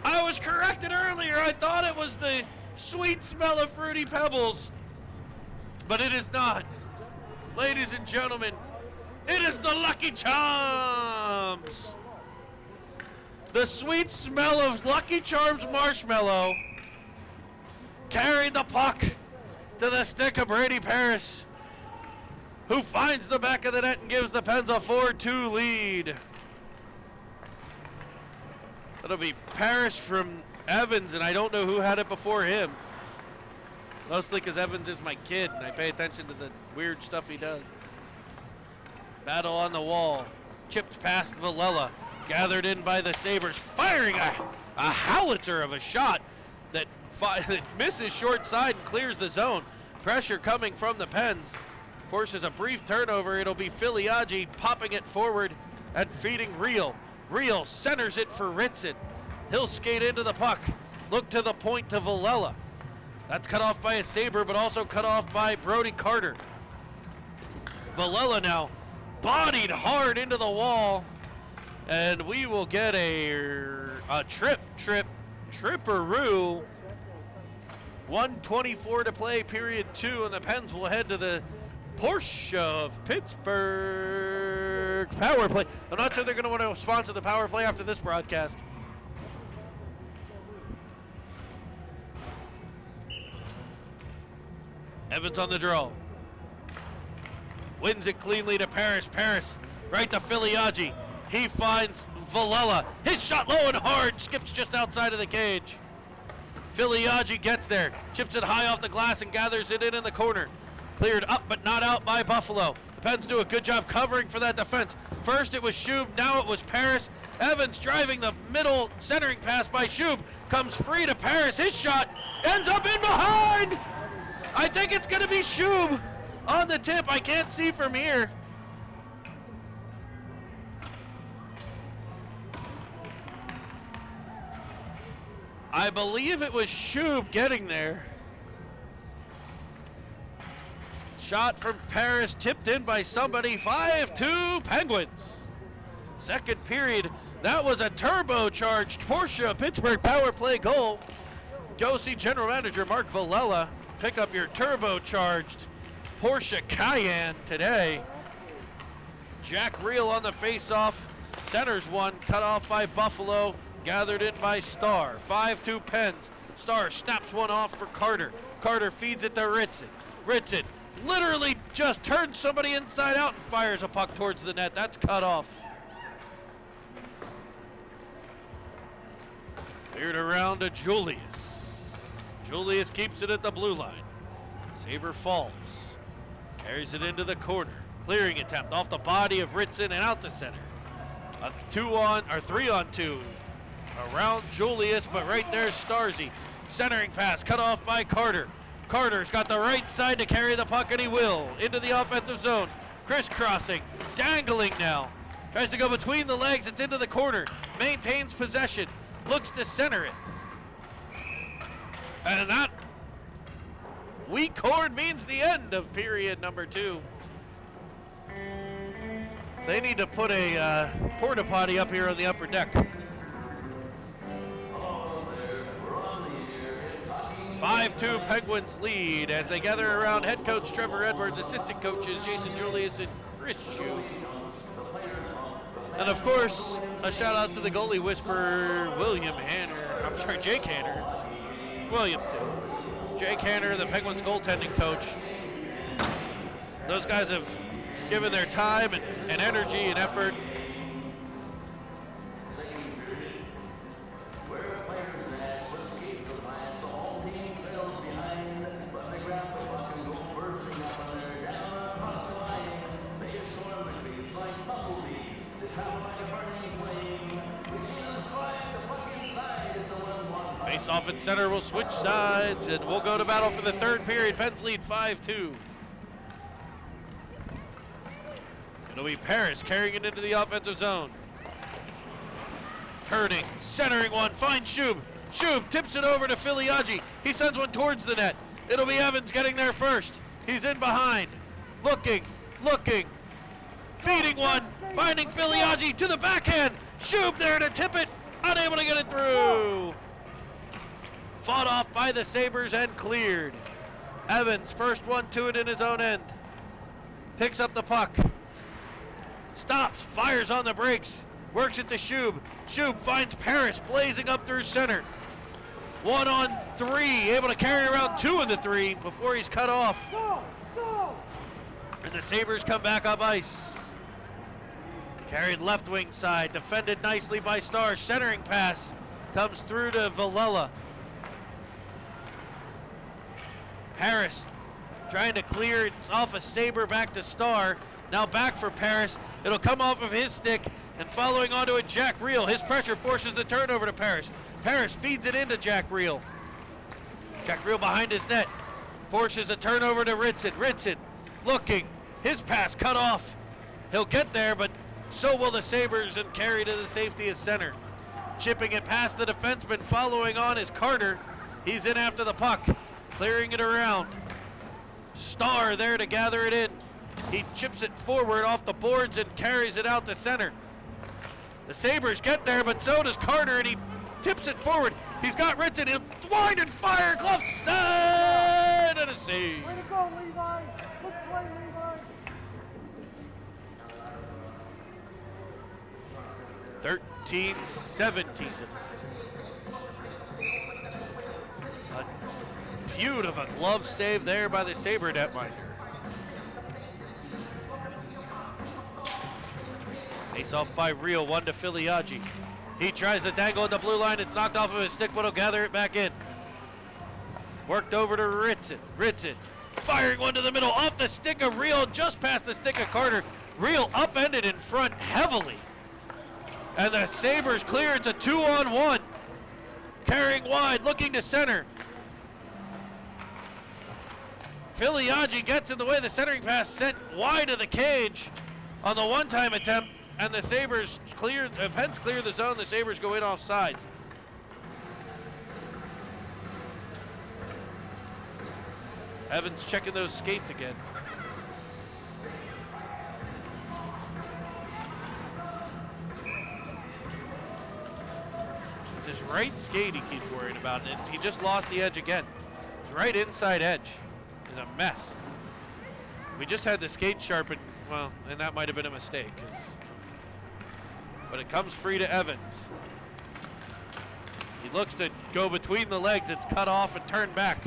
I was corrected earlier. I thought it was the sweet smell of Fruity Pebbles. But it is not. Ladies and gentlemen, it is the Lucky Charms. The sweet smell of Lucky Charms marshmallow carried the puck to the stick of Brady Paris, who finds the back of the net and gives the Pens a 4-2 lead. That'll be Paris from Evans, and I don't know who had it before him. Mostly because Evans is my kid, and I pay attention to the weird stuff he does. Battle on the wall. Chipped past Villela. Gathered in by the Sabres. Firing a howitzer of a shot that misses short side and clears the zone. Pressure coming from the Pens. Forces a brief turnover. It'll be Filiaggi popping it forward and feeding Reel. Reel centers it for Ritson. He'll skate into the puck. Look to the point to Villela. That's cut off by a Sabre, but also cut off by Brody Carter. Villela now bodied hard into the wall, and we will get a tripperoo. 1:24 to play, period 2, and the Pens will head to the Porsche of Pittsburgh power play. I'm not sure they're going to want to sponsor the power play after this broadcast. Evans on the draw. Wins it cleanly to Paris. Paris right to Filiaggi. He finds Villela. His shot low and hard. Skips just outside of the cage. Filiaggi gets there. Chips it high off the glass and gathers it in the corner. Cleared up but not out by Buffalo. The Pens do a good job covering for that defense. First it was Shub. Now it was Paris. Evans driving the middle centering pass by Shub. Comes free to Paris. His shot ends up in behind. I think it's going to be Shub on the tip. I can't see from here. I believe it was Shub getting there. Shot from Paris, tipped in by somebody. 5-2 Penguins. Second period. That was a turbocharged Porsche Pittsburgh power play goal. Go see General Manager Mark Villela. Pick up your turbocharged Porsche Cayenne today. Jack Reel on the faceoff. Centers one, cut off by Buffalo. Gathered in by Starr. 5-2 Pens. Starr snaps one off for Carter. Carter feeds it to Ritson. Ritson literally just turns somebody inside out and fires a puck towards the net. That's cut off. Cleared around to Julius. Julius keeps it at the blue line. Sabre falls. Carries it into the corner. Clearing attempt off the body of Ritson and out to center. A 3-on-2 around Julius, but right there's Starzy. Centering pass cut off by Carter. Carter's got the right side to carry the puck, and he will. Into the offensive zone. Crisscrossing. Dangling now. Tries to go between the legs. It's into the corner. Maintains possession. Looks to center it. And that weak cord means the end of period number 2. They need to put a porta potty up here on the upper deck. 5-2 Penguins lead as they gather around head coach Trevor Edwards, assistant coaches Jason Julius and Chris Shue. And of course, a shout out to the goalie whisperer, Jake Hanner. William too. Jake Hanner, the Penguins goaltending coach. Those guys have given their time and energy and effort. Face off at center, we'll switch sides, and we'll go to battle for the third period. Pens lead 5-2. It'll be Paris carrying it into the offensive zone. Turning, centering one, finds Shub. Shub tips it over to Filiaggi. He sends one towards the net. It'll be Evans getting there first. He's in behind. Looking. Feeding one, finding Filiaggi to the backhand. Shub there to tip it, unable to get it through. Fought off by the Sabres and cleared. Evans, first one to it in his own end. Picks up the puck. Stops, fires on the brakes. Works it to Shub. Shub finds Paris blazing up through center. 1-on-3, able to carry around 2 of the 3 before he's cut off. And the Sabres come back up ice. Carried left wing side, defended nicely by Starr. Centering pass comes through to Villela. Paris trying to clear it off a Sabre back to Starr. Now back for Paris. It'll come off of his stick and following onto it, Jack Reel. His pressure forces the turnover to Paris. Paris feeds it into Jack Reel. Jack Reel behind his net. Forces a turnover to Ritson. Ritson looking. His pass cut off. He'll get there, but so will the Sabres and carry to the safety of center. Chipping it past the defenseman. Following on is Carter. He's in after the puck. Clearing it around. Starr there to gather it in. He chips it forward off the boards and carries it out to center. The Sabres get there, but so does Carter, and he tips it forward. He's got Ritson. He'll wind and fire. Glove side and a save. Way to go, Levi. Good play, Levi. 13-17. A beautiful glove save there by the Sabre netminder. Face off by Reel, one to Filiaggi. He tries to dangle at the blue line. It's knocked off of his stick, but he'll gather it back in. Worked over to Ritson. Ritson firing one to the middle, off the stick of Reel, just past the stick of Carter. Reel upended in front heavily. And the Sabres clear. It's a 2-on-1. Carrying wide, looking to center. Filiaggi gets in the way. The centering pass sent wide of the cage on the one-time attempt. And the Sabres clear, Pens clear the zone. The Sabres go in off sides. Evans checking those skates again. It's his right skate he keeps worrying about, and he just lost the edge again. His right inside edge is a mess. We just had the skate sharpened, well, and that might have been a mistake. But it comes free to Evans. He looks to go between the legs. It's cut off and turned back.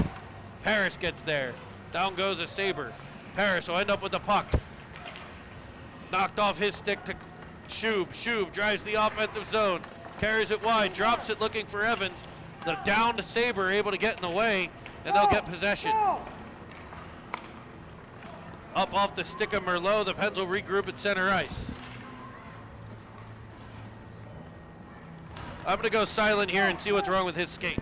Paris gets there. Down goes a Sabre. Paris will end up with the puck. Knocked off his stick to Shub. Shub drives the offensive zone. Carries it wide. Drops it looking for Evans. The downed Sabre able to get in the way, and they'll get possession. Up off the stick of Merlot. The Pens will regroup at center ice. I'm going to go silent here and see what's wrong with his skate.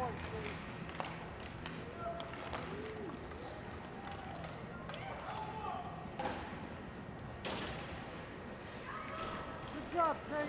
right, Steve. Good job, Chase.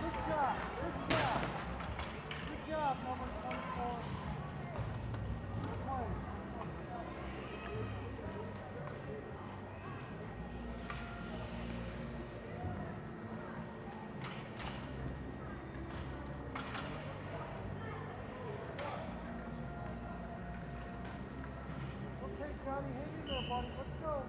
Good job. Good job. Good job, number 24. Good play. Okay, Johnny, hang in there, buddy. Let's go.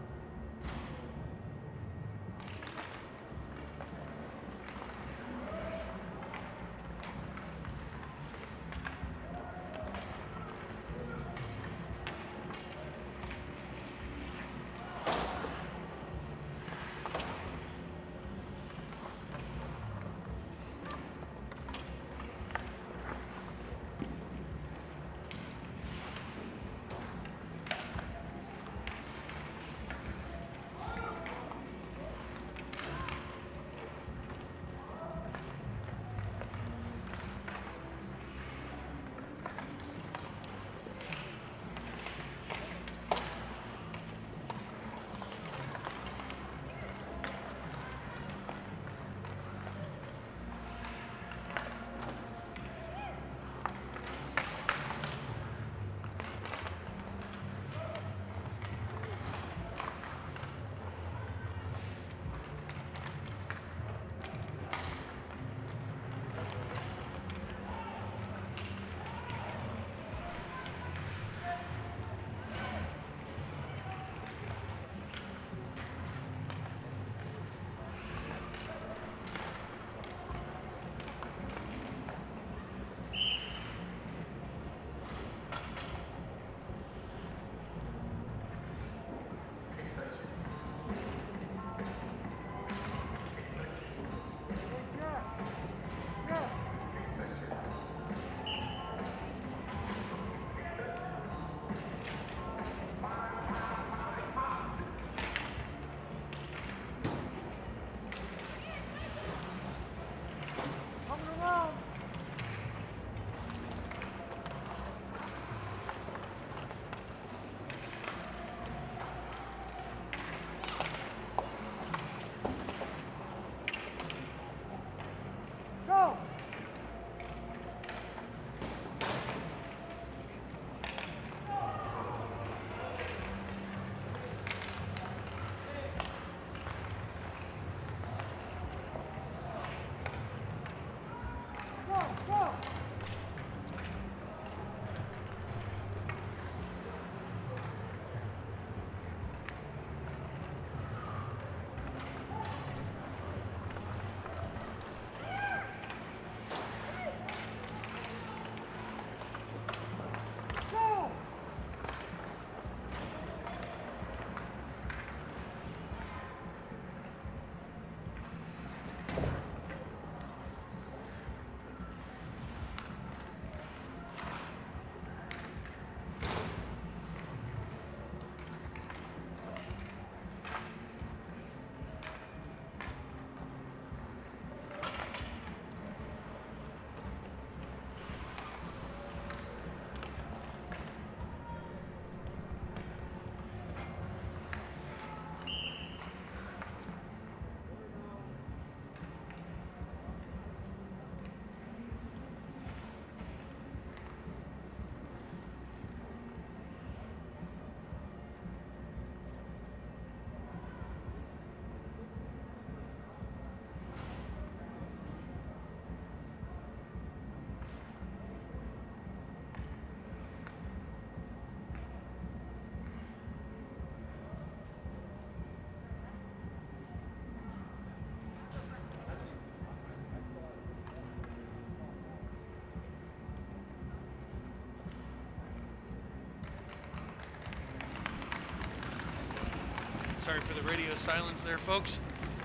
Sorry for the radio silence there, folks.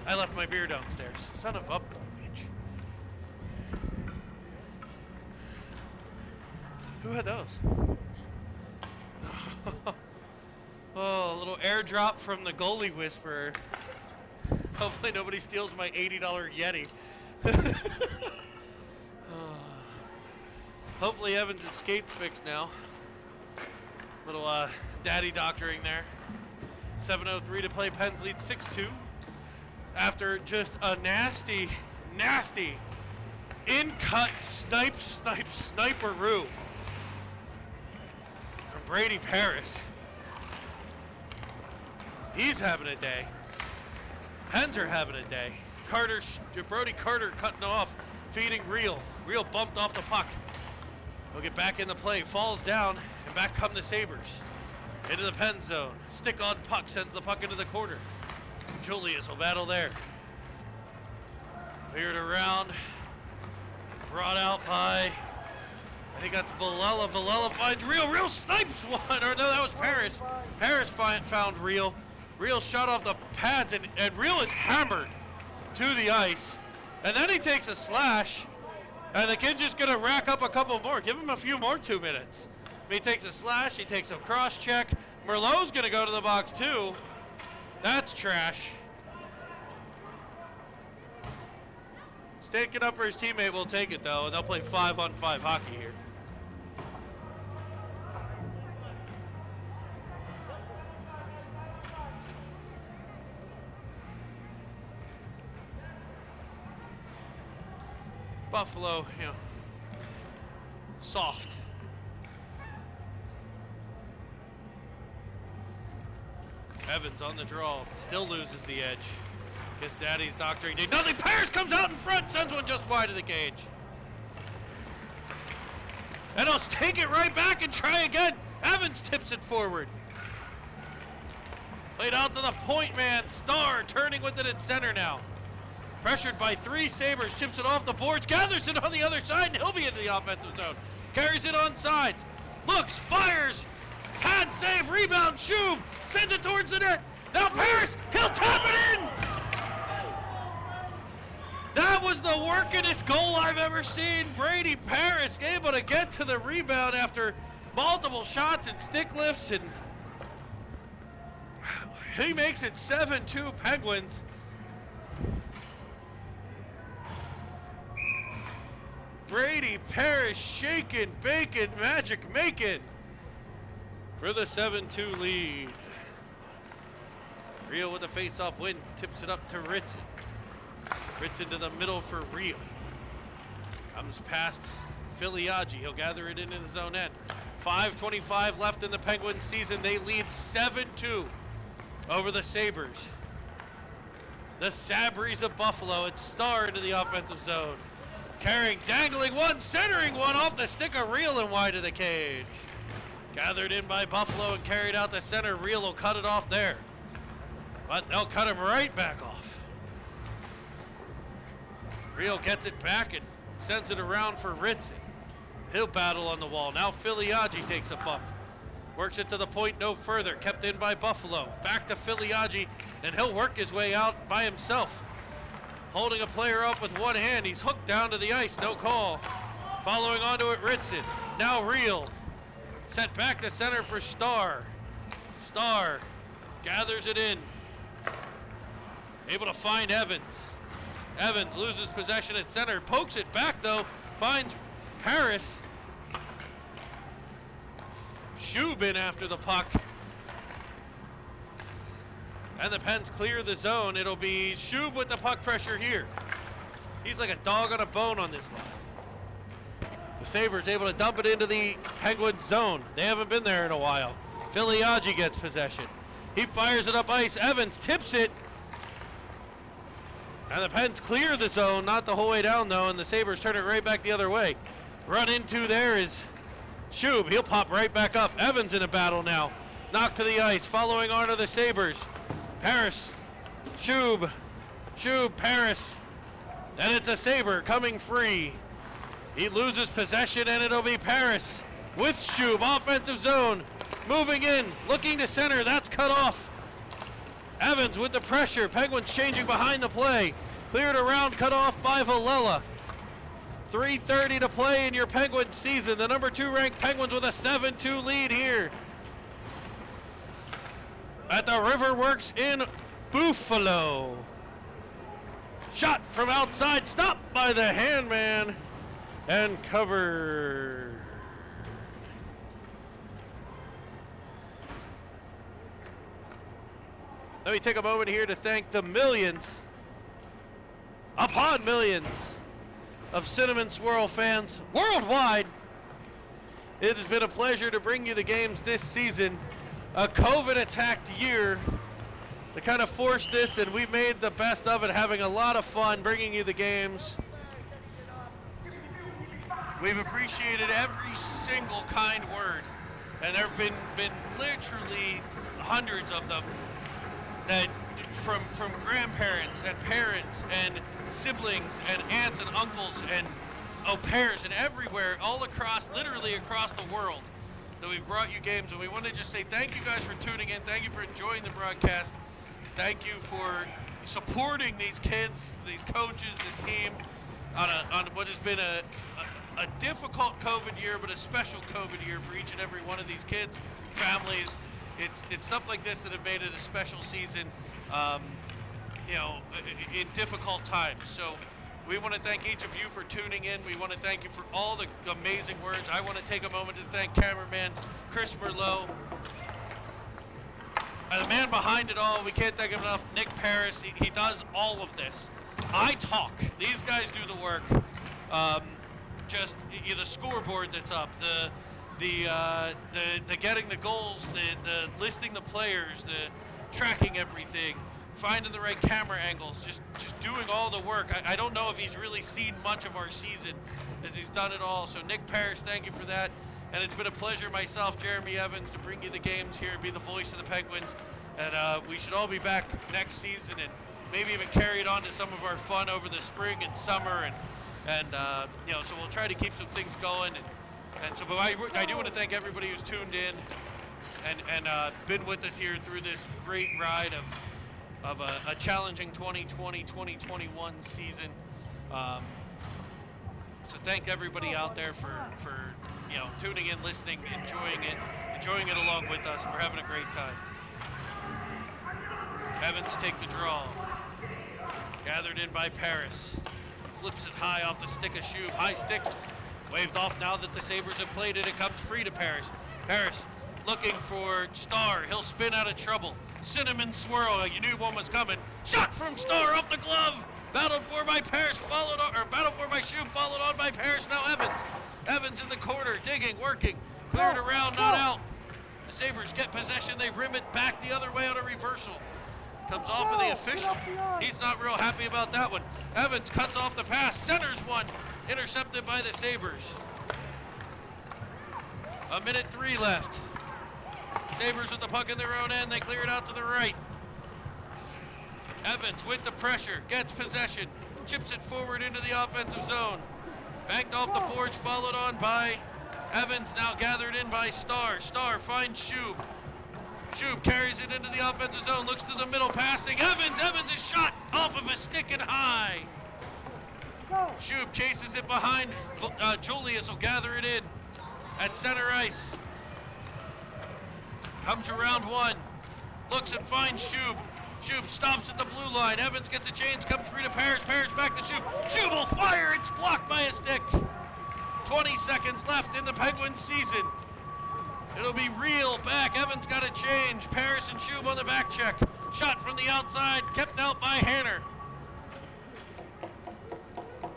I left my beer downstairs. Son of a bitch. Who had those? Oh, a little airdrop from the goalie whisperer. Hopefully nobody steals my $80 Yeti. Hopefully Evans' skate's fixed now. Little daddy doctoring there. 7:03 to play. Pens lead 6-2. After just a nasty in-cut sniperoo from Brady Paris. He's having a day. Pens are having a day. Brody Carter cutting off, feeding Real. Real bumped off the puck. He'll get back in the play, falls down, and back come the Sabres. Into the pen zone. Stick on puck, sends the puck into the corner. Julius will battle there. Cleared around. Brought out by, I think that's Villela. Villela finds Real. Real snipes one. Or no, that was Paris. Paris found Real. Real shot off the pads, and Real is hammered to the ice. And then he takes a slash. And the kid's just going to rack up a couple more. Give him a few more 2 minutes. He takes a slash. He takes a cross check. Merlot's going to go to the box too. That's trash. Staking up for his teammate will take it though. They'll play 5-on-5 hockey here. Buffalo, soft. Evans on the draw, still loses the edge. His daddy's doctoring. Nothing. Paris comes out in front, sends one just wide of the cage. And he'll take it right back and try again. Evans tips it forward. Played out to the point man. Starr turning with it at center now. Pressured by 3 Sabres, chips it off the boards, gathers it on the other side, and he'll be into the offensive zone. Carries it on sides, looks, fires, pad save, rebound, Shub, sends it towards the net. Now Paris, he'll tap it in! That was the workingest goal I've ever seen. Brady Paris able to get to the rebound after multiple shots and stick lifts, and he makes it 7-2 Penguins. Brady Paris shaking, bacon, magic making for the 7-2 lead. Real with a face-off win, tips it up to Ritson. Ritson to the middle for Real. Comes past Filiaggi. He'll gather it in his own end. 5:25 left in the Penguins season. They lead 7-2 over the Sabres. The Sabres of Buffalo. It's Starr into the offensive zone. Carrying, dangling one, centering one off the stick of Real and wide of the cage. Gathered in by Buffalo and carried out the center. Real will cut it off there. But they'll cut him right back off. Real gets it back and sends it around for Ritson. He'll battle on the wall. Now Filiaggi takes a bump. Works it to the point no further. Kept in by Buffalo. Back to Filiaggi, and he'll work his way out by himself. Holding a player up with one hand. He's hooked down to the ice. No call. Following onto it, Ritson. Now Real. Sent back to center for Starr. Starr gathers it in. Able to find Evans. Evans loses possession at center. Pokes it back though. Finds Paris. Shub in after the puck. And the Pens clear the zone. It'll be Shub with the puck pressure here. He's like a dog on a bone on this line. The Sabres able to dump it into the Penguins zone. They haven't been there in a while. Filiaggi gets possession. He fires it up ice. Evans tips it. And the Pens clear the zone. Not the whole way down though. And the Sabres turn it right back the other way. Run into there is Shub. He'll pop right back up. Evans in a battle now. Knocked to the ice. Following on to the Sabres. Paris, Shub, Paris, and it's a Sabre coming free. He loses possession and it'll be Paris with Shub, offensive zone, moving in, looking to center, that's cut off. Evans with the pressure. Penguins changing behind the play. Cleared around, cut off by Villela. 3:30 to play in your Penguin season. The number 2 ranked Penguins with a 7-2 lead here at the Riverworks in Buffalo. Shot from outside, stopped by the handman and covered. Let me take a moment here to thank the millions upon millions of Cinnamon Swirl fans worldwide. It has been a pleasure to bring you the games this season. A COVID-attacked year that kind of forced this, and we made the best of it, having a lot of fun bringing you the games. We've appreciated every single kind word, and there have been literally hundreds of them that from grandparents and parents and siblings and aunts and uncles and au pairs and everywhere, all across, literally across the world, that we've brought you games. And we want to just say thank you guys for tuning in. Thank you for enjoying the broadcast. Thank you for supporting these kids, these coaches, this team on what has been a difficult COVID year, but a special COVID year for each and every one of these kids, families. It's stuff like this that have made it a special season, in difficult times. So we want to thank each of you for tuning in. We want to thank you for all the amazing words. I want to take a moment to thank cameraman Chris Merlot. The man behind it all, we can't thank him enough, Nick Paris. He does all of this. I talk. These guys do the work. The scoreboard that's up, the getting the goals, the listing the players, the tracking everything, finding the right camera angles, just doing all the work. I don't know if he's really seen much of our season as he's done it all. So Nick Parrish, thank you for that. And it's been a pleasure, myself, Jeremy Evans, to bring you the games here, be the voice of the Penguins. And we should all be back next season and maybe even carry it on to some of our fun over the spring and summer. So we'll try to keep some things going. But I do want to thank everybody who's tuned in and been with us here through this great ride of a challenging 2020-2021 season. So thank everybody out there for tuning in, listening, enjoying it along with us. We're having a great time. Evans to take the draw. Gathered in by Paris. Flips it high off the stick of Shub. High stick. Waved off now that the Sabres have played it. It comes free to Paris. Paris looking for Starr. He'll spin out of trouble. Cinnamon Swirl. You knew one was coming. Shot from Starr off the glove. Battled for by Paris. Battled for by Shub. Followed on by Paris. Now Evans. Evans in the corner. Digging. Working. Cleared around. Not out. The Sabres get possession. They rim it back the other way on a reversal. Comes off of the official. He's not real happy about that one. Evans cuts off the pass. Centers one. Intercepted by the Sabres. 1:03 left. Sabres with the puck in their own end. They clear it out to the right. Evans with the pressure. Gets possession. Chips it forward into the offensive zone. Banked off the boards. Followed on by Evans. Now gathered in by Starr. Starr finds Shub. Shub carries it into the offensive zone. Looks to the middle. Passing. Evans is shot off of a stick and high. Shub chases it behind. Julius will gather it in at center ice. Comes around one. Looks and finds Shub. Shub stops at the blue line. Evans gets a change. Comes free to Paris. Paris back to Shub. Shub will fire. It's blocked by a stick. 20 seconds left in the Penguins season. It'll be real back. Evans got a change. Paris and Shub on the back check. Shot from the outside. Kept out by Hanner.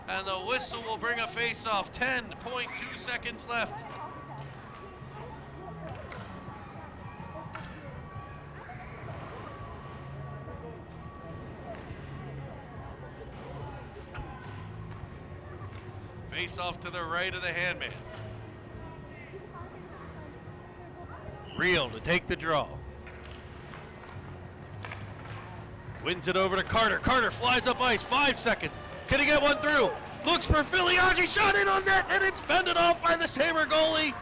And the whistle will bring a face-off. 10.2 seconds left. Face-off to the right of the handman. Real to take the draw. Wins it over to Carter. Carter flies up ice. 5 seconds. Can he get one through? Looks for Filiaggi, shot in on net, and it's fended off by the Sabre goalie.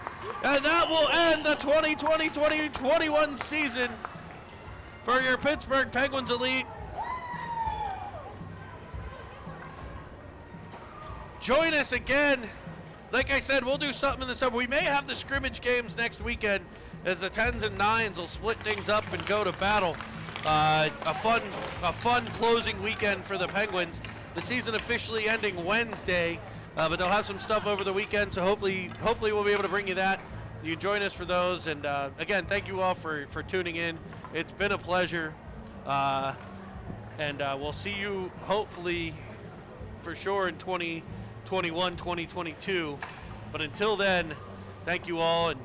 And that will end the 2020-2021 season for your Pittsburgh Penguins Elite. Join us again. Like I said, we'll do something in the summer. We may have the scrimmage games next weekend as the 10s and 9s will split things up and go to battle. A fun closing weekend for the Penguins. The season officially ending Wednesday, but they'll have some stuff over the weekend, so hopefully we'll be able to bring you that. You join us for those, and again, thank you all for tuning in. It's been a pleasure, and we'll see you hopefully for sure in 2021, 2022. But until then, thank you all, and